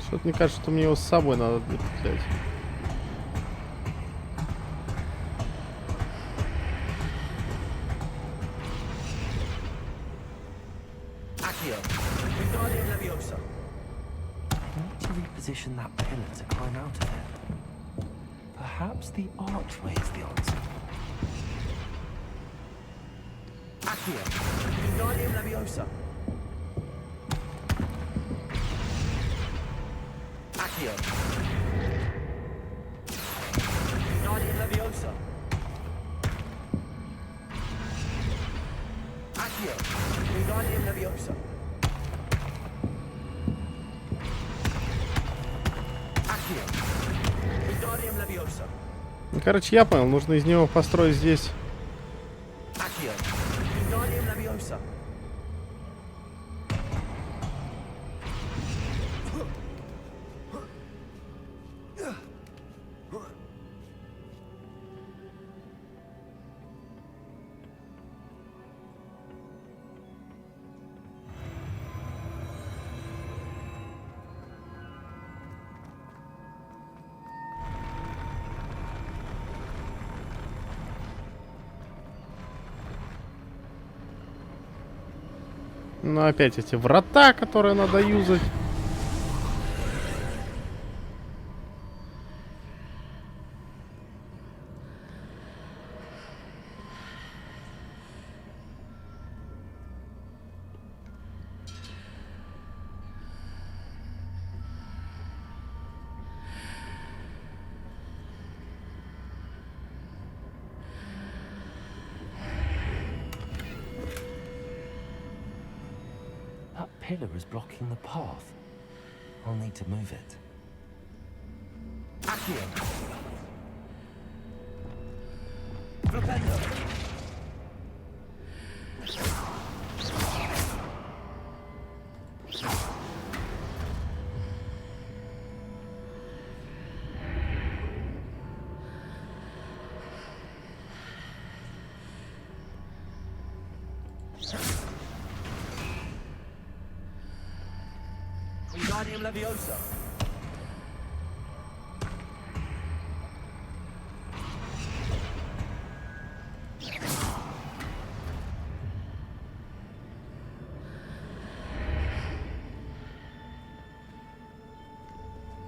Что-то мне кажется, что мне его с собой надо взять. To reposition that pillar to climb out of it. Perhaps the archway is the answer. Accio. Wingardium Leviosa. Accio. Wingardium Leviosa. Accio. Wingardium Leviosa. Ну, короче, я понял, нужно из него построить здесь. Ну, опять эти врата, которые надо юзать. That pillar is blocking the path. I'll need to move it. Accio! Flipendo! Wingardium Leviosa.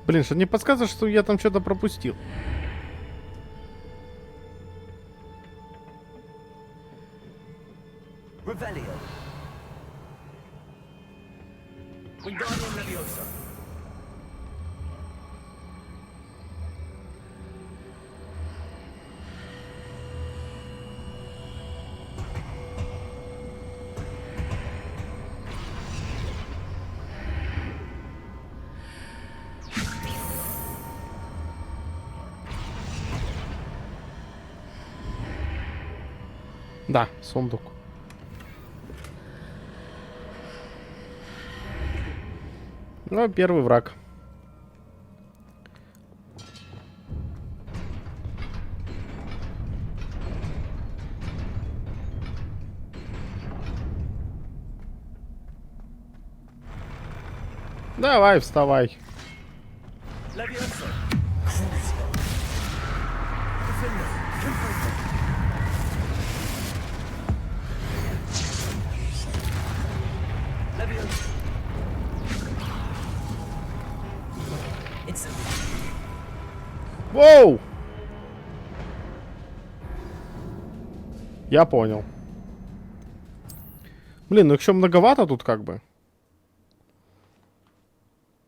Блин, что не подсказывает, что я там что-то пропустил. Revelio. Wingardium Leviosa. Да, сундук. Ну, первый враг. Давай, вставай. Leviosa. Leviosa. Воу! Я понял. Блин, ну еще многовато тут как бы.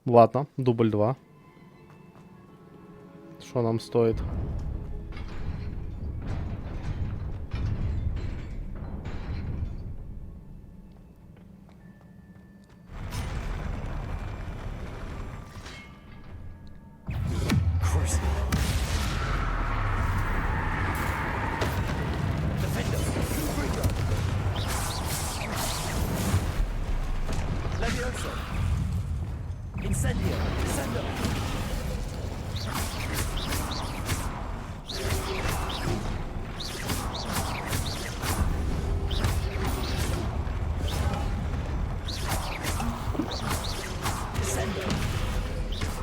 Ладно, дубль 2. Что нам стоит? Leviosa. Incendio. Descendo. Descendo.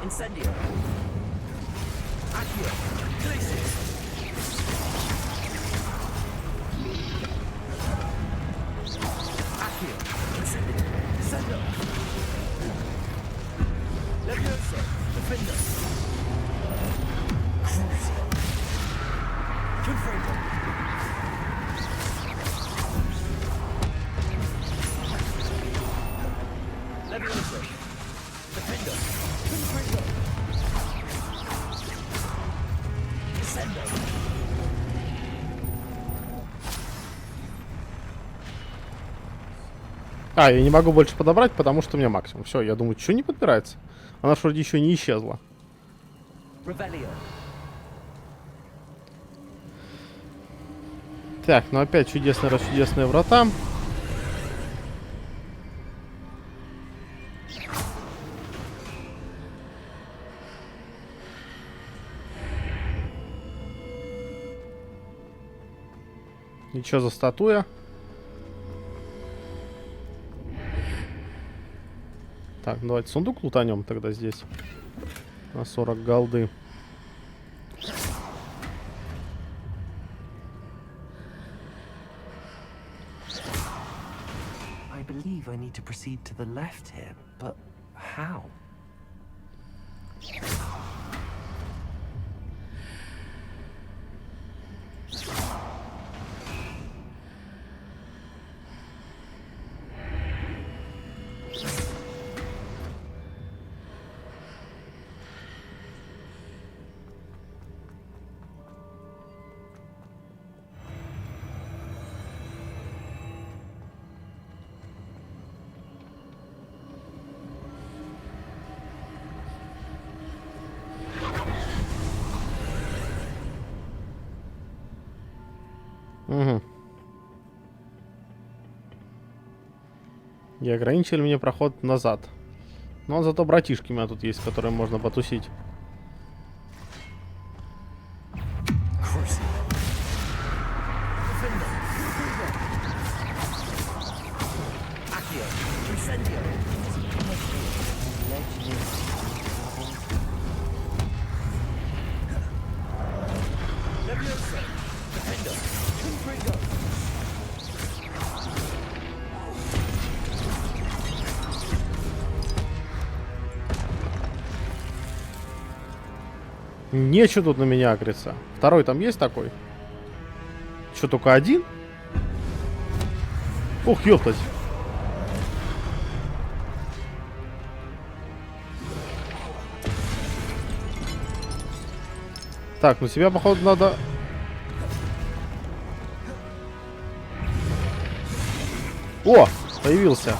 Incendio. Accio. Glacius. Accio. Incendio. Descendo. Leviosa. Defender. Confringo. Leviosa. Defender. Confringo. Descendo. А, я не могу больше подобрать, потому что у меня максимум. Все, я думаю, что не подбирается? Она ж вроде еще не исчезла. Revelio. Так, ну опять чудесные врата. И что за статуя? Так, давайте сундук лутанем тогда здесь. На 40 голды. I believe I need to proceed to the left here, but how? Угу. И ограничили мне проход назад. Но зато братишки у меня тут есть, с которыми можно потусить. Нечего тут на меня агриться. Второй там есть такой? Что, только один? Ух, ёптать. Так, ну тебя, походу, надо... О, появился.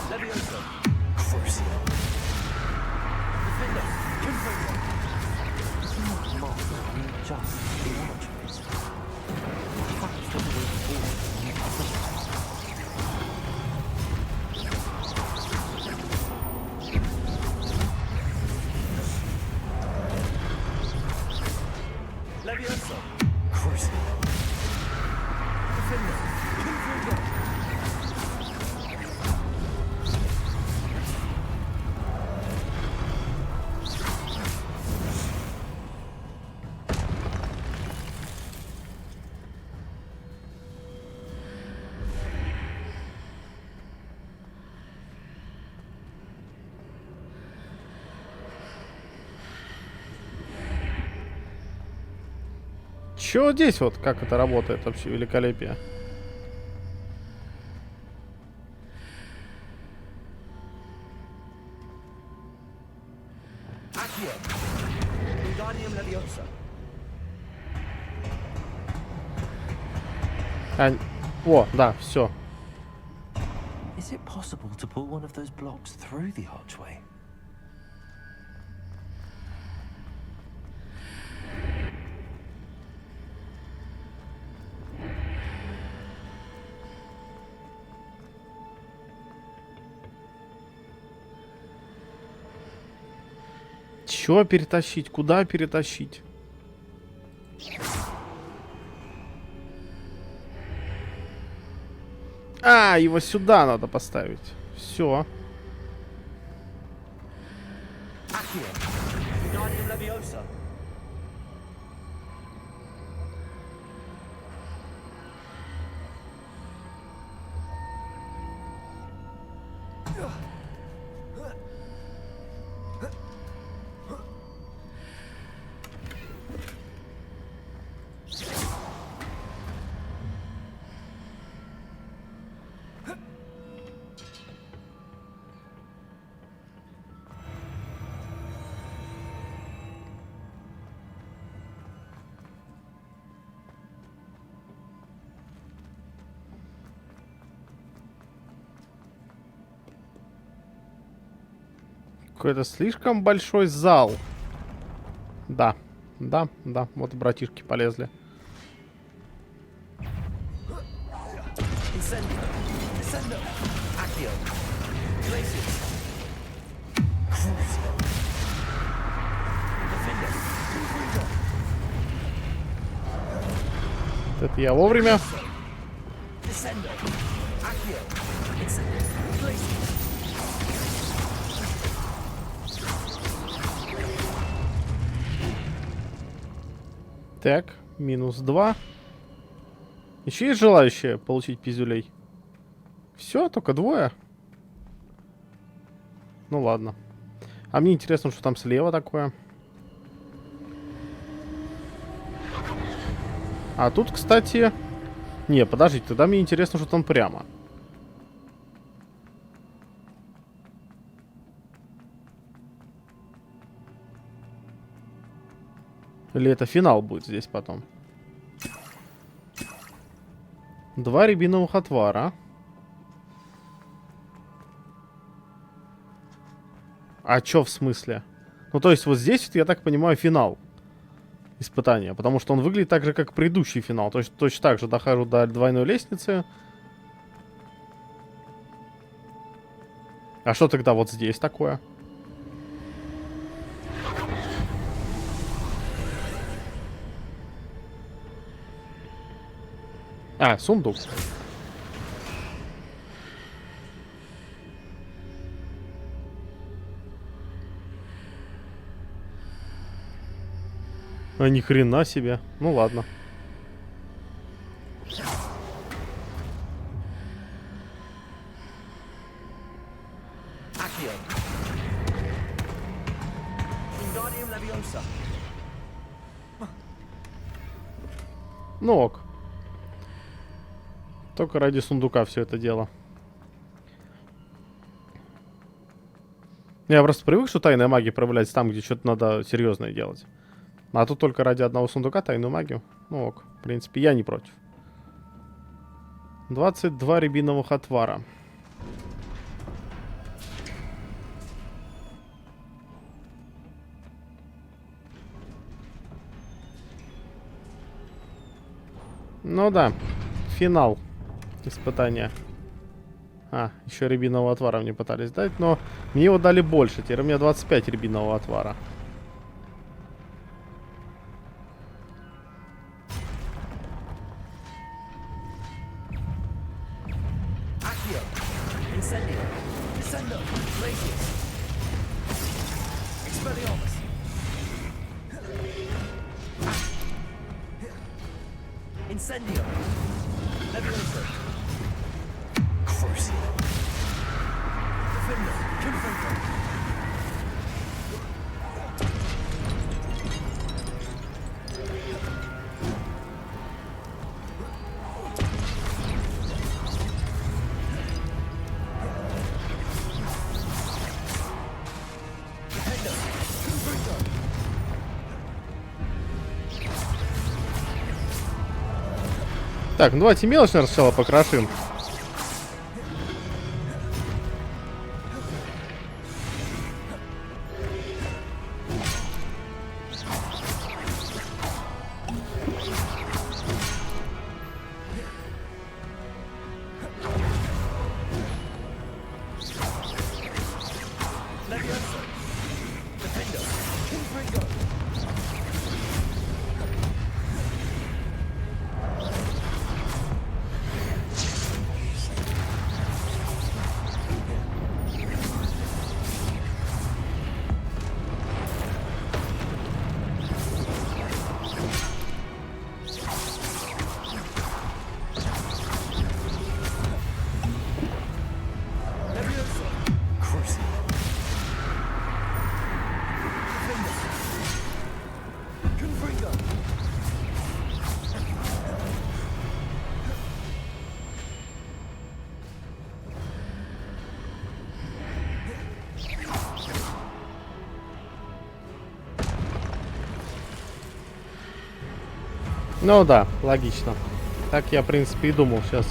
Чё здесь вот, как это работает вообще, великолепие? О, да, все. Is it possible to pull one of those blocks through the archway? Чё перетащить? Куда перетащить? А, его сюда надо поставить. Все. Какой-то слишком большой зал. Да, да, да. Вот братишки полезли. Это я вовремя. Так, -2. Еще есть желающие получить пиздюлей? Все, только 2. Ну ладно. А мне интересно, что там слева такое. А тут, кстати... Не, подождите, тогда мне интересно, что там прямо. Или это финал будет здесь потом? 2 рябиновых отвара. А чё в смысле? Ну, то есть вот здесь, я так понимаю, финал испытания. Потому что он выглядит так же, как предыдущий финал. То есть точно так же дохожу до двойной лестницы. А что тогда вот здесь такое? А, сундук. А ни хрена себе. Ну ладно. Ну ок. Только ради сундука все это дело. Я просто привык, что тайная магия проявляется там, где что-то надо серьезное делать. А тут только ради одного сундука тайную магию. Ну ок, в принципе, я не против. 22 рябиновых отвара. Ну да, финал испытания. А, еще рябинового отвара мне пытались дать, но мне его дали больше. Теперь у меня 25 рябинового отвара. Incendio. Levioso. Crucio. Defender. Confronto. Так, ну давайте мелочь, наверное, сначала покрошим. Ну да, логично. Так я, в принципе, и думал сейчас.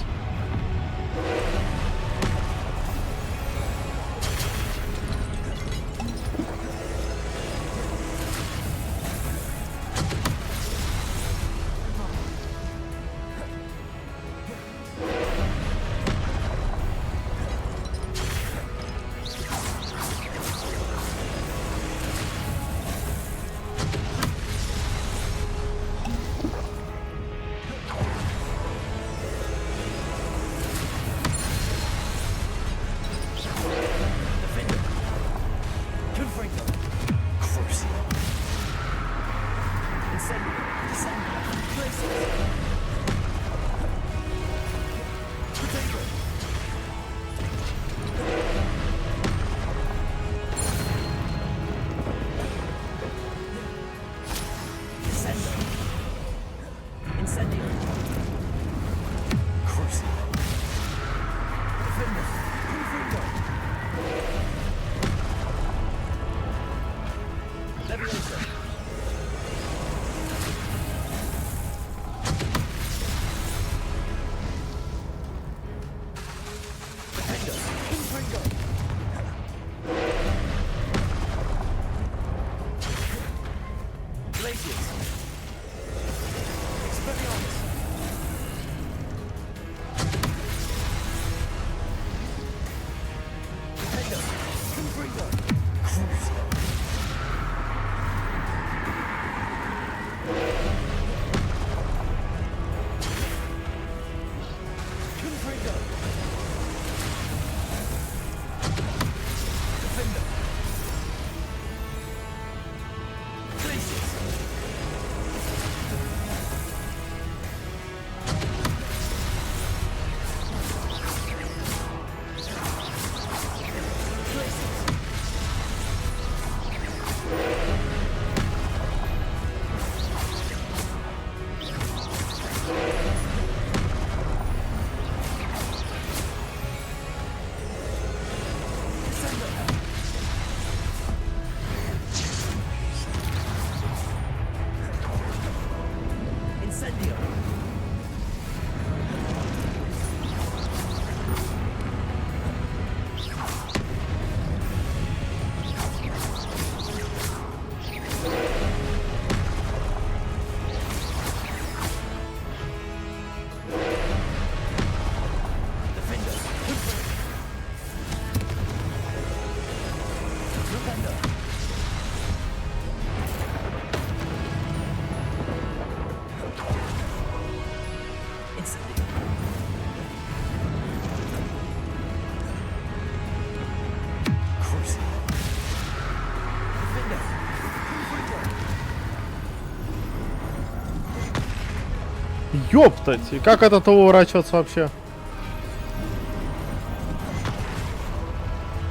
Ёптать, и как от этого уворачиваться вообще?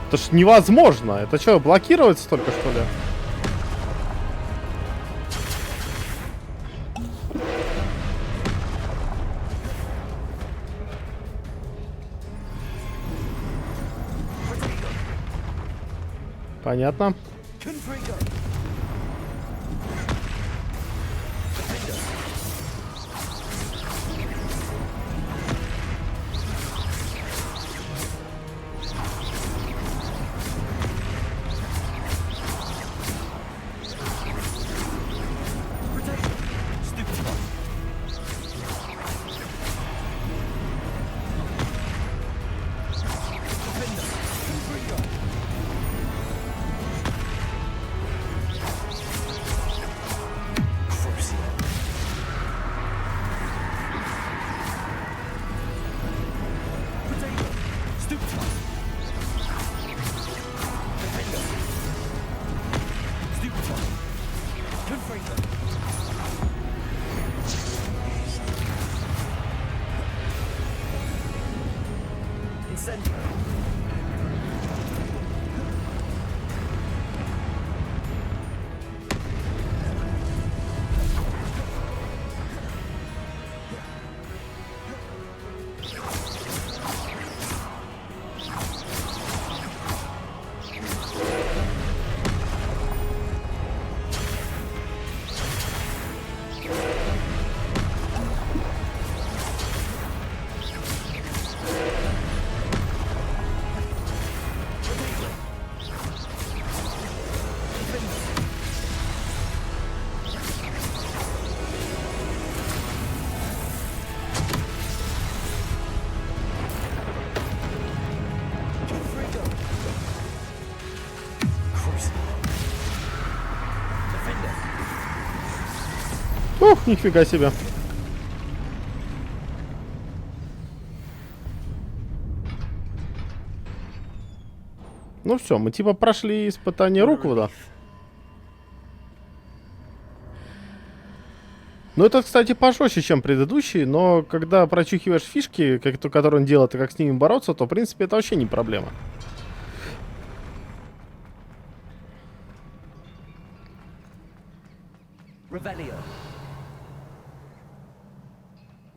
Это ж невозможно. Это что, блокироваться только что ли? Понятно. Ух, нифига себе. Ну все, мы типа прошли испытание Руквуда. Ну это, кстати, пожестче, чем предыдущий, но когда прочухиваешь фишки, которые он делает, и как с ними бороться, то, в принципе, это вообще не проблема.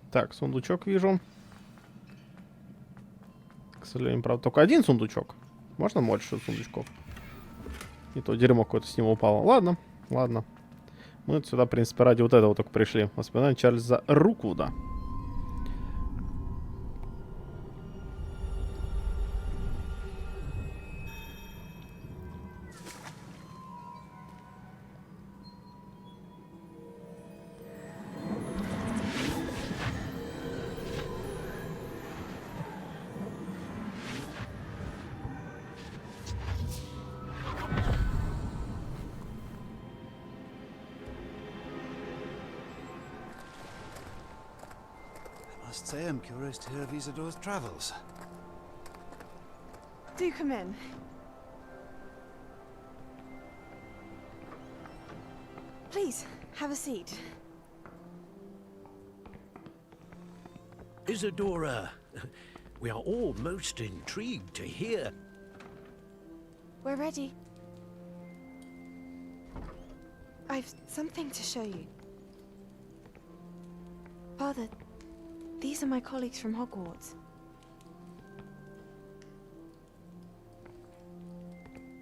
Так, сундучок вижу. К сожалению, правда, только один сундучок. Можно больше сундучков? И то дерьмо какое-то с него упало. Ладно, ладно. Мы сюда, в принципе, ради вот этого только пришли. Воспоминания Чарльза Руквуда. I must say I'm curious to hear of Isadore's travels. Do come in. Please, have a seat. Isadora, we are all most intrigued to hear. We're ready. I've something to show you. Father, these are my colleagues from Hogwarts.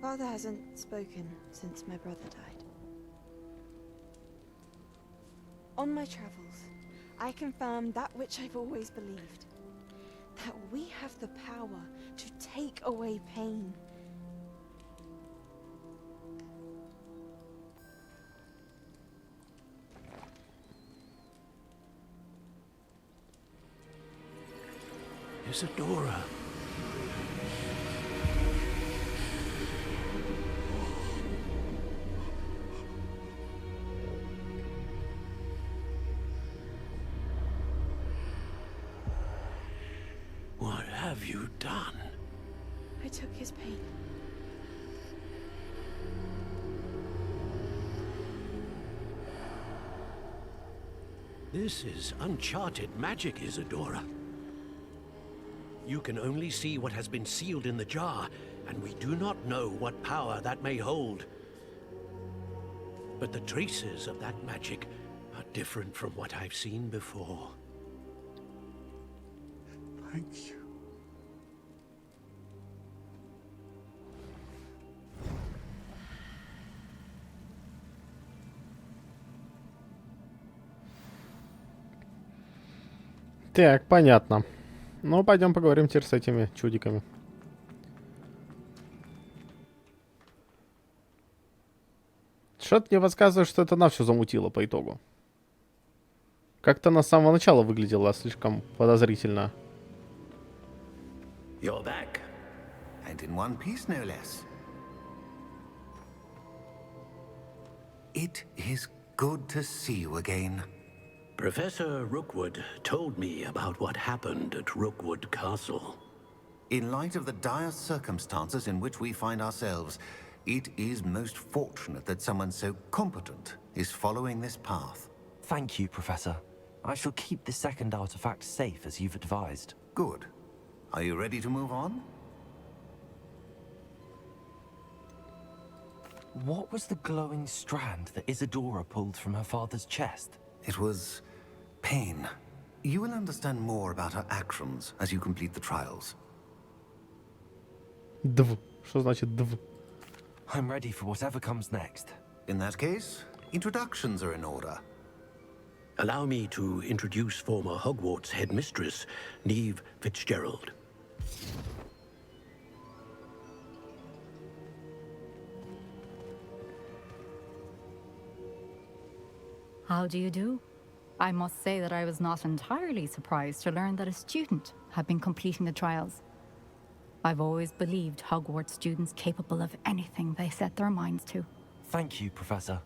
Father hasn't spoken since my brother died. On my travels, I confirmed that which I've always believed. That we have the power to take away pain. Isadora. you done? I took his pain. This is uncharted magic, Isadora. You can only see what has been sealed in the jar, and we do not know what power that may hold. But the traces of that magic are different from what I've seen before. Thank you. Так, понятно. Ну, пойдем поговорим теперь с этими чудиками. Что-то мне подсказывает, что это она все замутила по итогу. Как-то она с самого начала выглядела слишком подозрительно. You're back. And in one piece, no less. It is good to see you again. Professor Rookwood told me about what happened at Rookwood Castle. In light of the dire circumstances in which we find ourselves, it is most fortunate that someone so competent is following this path. Thank you, Professor. I shall keep this second artifact safe as you've advised. Good. Are you ready to move on? What was the glowing strand that Isadora pulled from her father's chest? It was pain. You will understand more about her actions as you complete the trials. Дв. Что значит дв? I'm ready for whatever comes next. In that case, introductions are in order. Allow me to introduce former Hogwarts headmistress, Neve Fitzgerald. How do you do? I must say that I was not entirely surprised to learn that a student had been completing the trials. I've always believed Hogwarts students capable of anything they set their minds to. Thank you, Professor.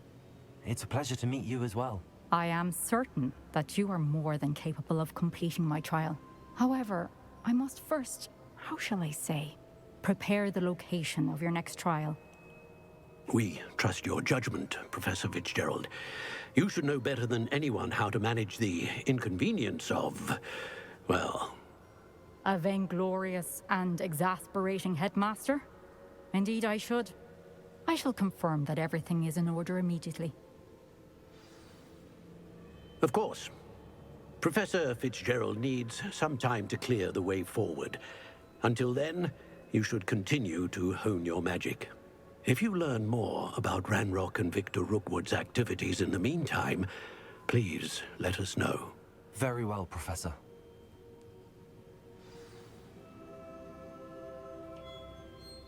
It's a pleasure to meet you as well. I am certain that you are more than capable of completing my trial. However, I must first, how shall I say, prepare the location of your next trial. We trust your judgment, Professor Fitzgerald. You should know better than anyone how to manage the inconvenience of, well... A vainglorious and exasperating headmaster? Indeed I should. I shall confirm that everything is in order immediately. Of course. Professor Fitzgerald needs some time to clear the way forward. Until then, you should continue to hone your magic. If you learn more about Ranrock and Victor Rookwood's activities in the meantime, please let us know. Very well, Professor.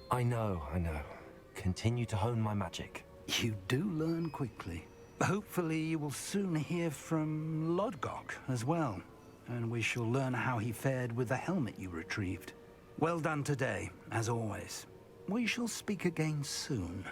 I know. Continue to hone my magic. You do learn quickly. Hopefully you will soon hear from Lodgok as well, and we shall learn how he fared with the helmet you retrieved. Well done today, as always. We shall speak again soon.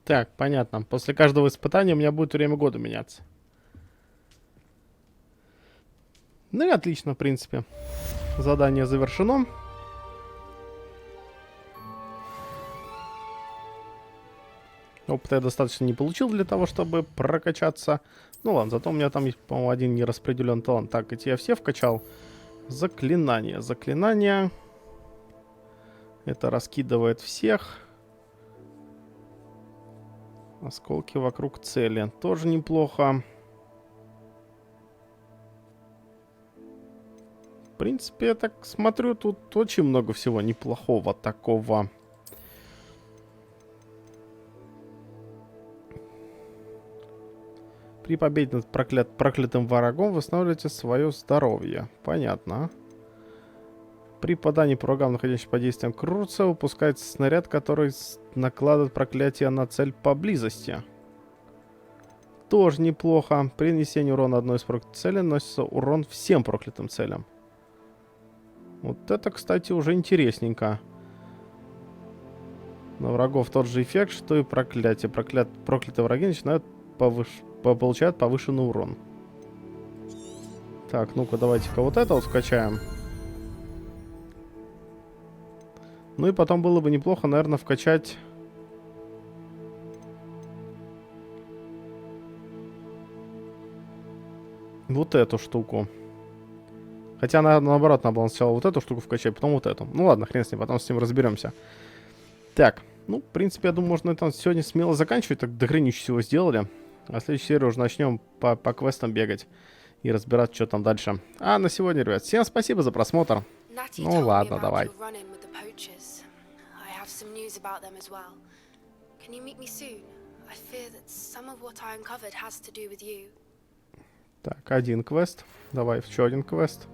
Так, понятно. После каждого испытания у меня будет время года меняться. Ну и отлично, в принципе. Задание завершено. Опыта я достаточно не получил для того, чтобы прокачаться. Ну ладно, зато у меня там есть, по-моему, один нераспределенный талант. Так, эти я все вкачал. Заклинание. Заклинание. Это раскидывает всех. Осколки вокруг цели. Тоже неплохо. В принципе, я так смотрю, тут очень много всего неплохого такого. При победе над проклятым врагом восстанавливаете свое здоровье. Понятно. При попадании по врагам, находящимся под действием Круца, выпускается снаряд, который накладывает проклятие на цель поблизости. Тоже неплохо. При нанесении урона одной из проклятых целей наносится урон всем проклятым целям. Вот это, кстати, уже интересненько. На врагов тот же эффект, что и проклятие. Проклятые враги начинают получают повышенный урон. Так, ну-ка, давайте-ка вот это вот вкачаем. Ну и потом было бы неплохо, наверное, вкачать... вот эту штуку. Хотя, наоборот, надо было сначала вот эту штуку вкачать, потом вот эту. Ну ладно, хрен с ним, потом с ним разберемся. Так, ну, в принципе, я думаю, можно это сегодня смело заканчивать. Так до хренища всего сделали. А в следующей серии уже начнем по квестам бегать и разбираться, что там дальше. А на сегодня, ребят, всем спасибо за просмотр. Ну ладно, давай. Так, один квест. Давай еще один квест.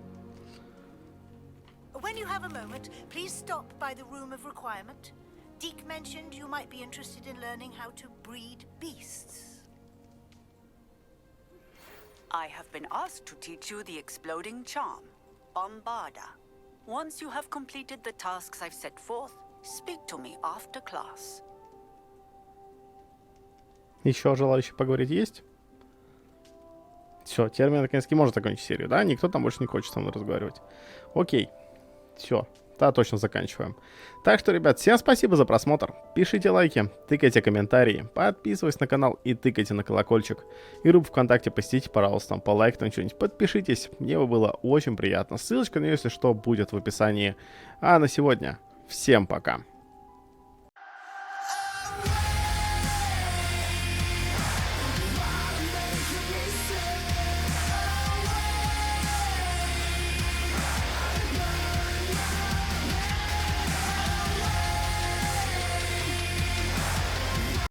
When you have a moment, please stop by the room of requirement. Deke mentioned you might be interested in learning how to breed beasts. I have been asked to teach you the exploding charm, Bombarda. Once you have completed the tasks I've set forth, speak to me after class. Еще желающие поговорить есть? Все, термин наконец-таки может закончить серию, да? Никто там больше не хочет со мной разговаривать. Окей. Все, да, точно заканчиваем. Так что, ребят, всем спасибо за просмотр. Пишите лайки, тыкайте комментарии, подписывайтесь на канал и тыкайте на колокольчик. И группу ВКонтакте посетите, пожалуйста, по лайку там что-нибудь. Подпишитесь, мне бы было очень приятно. Ссылочка на нее, если что, будет в описании. А на сегодня всем пока.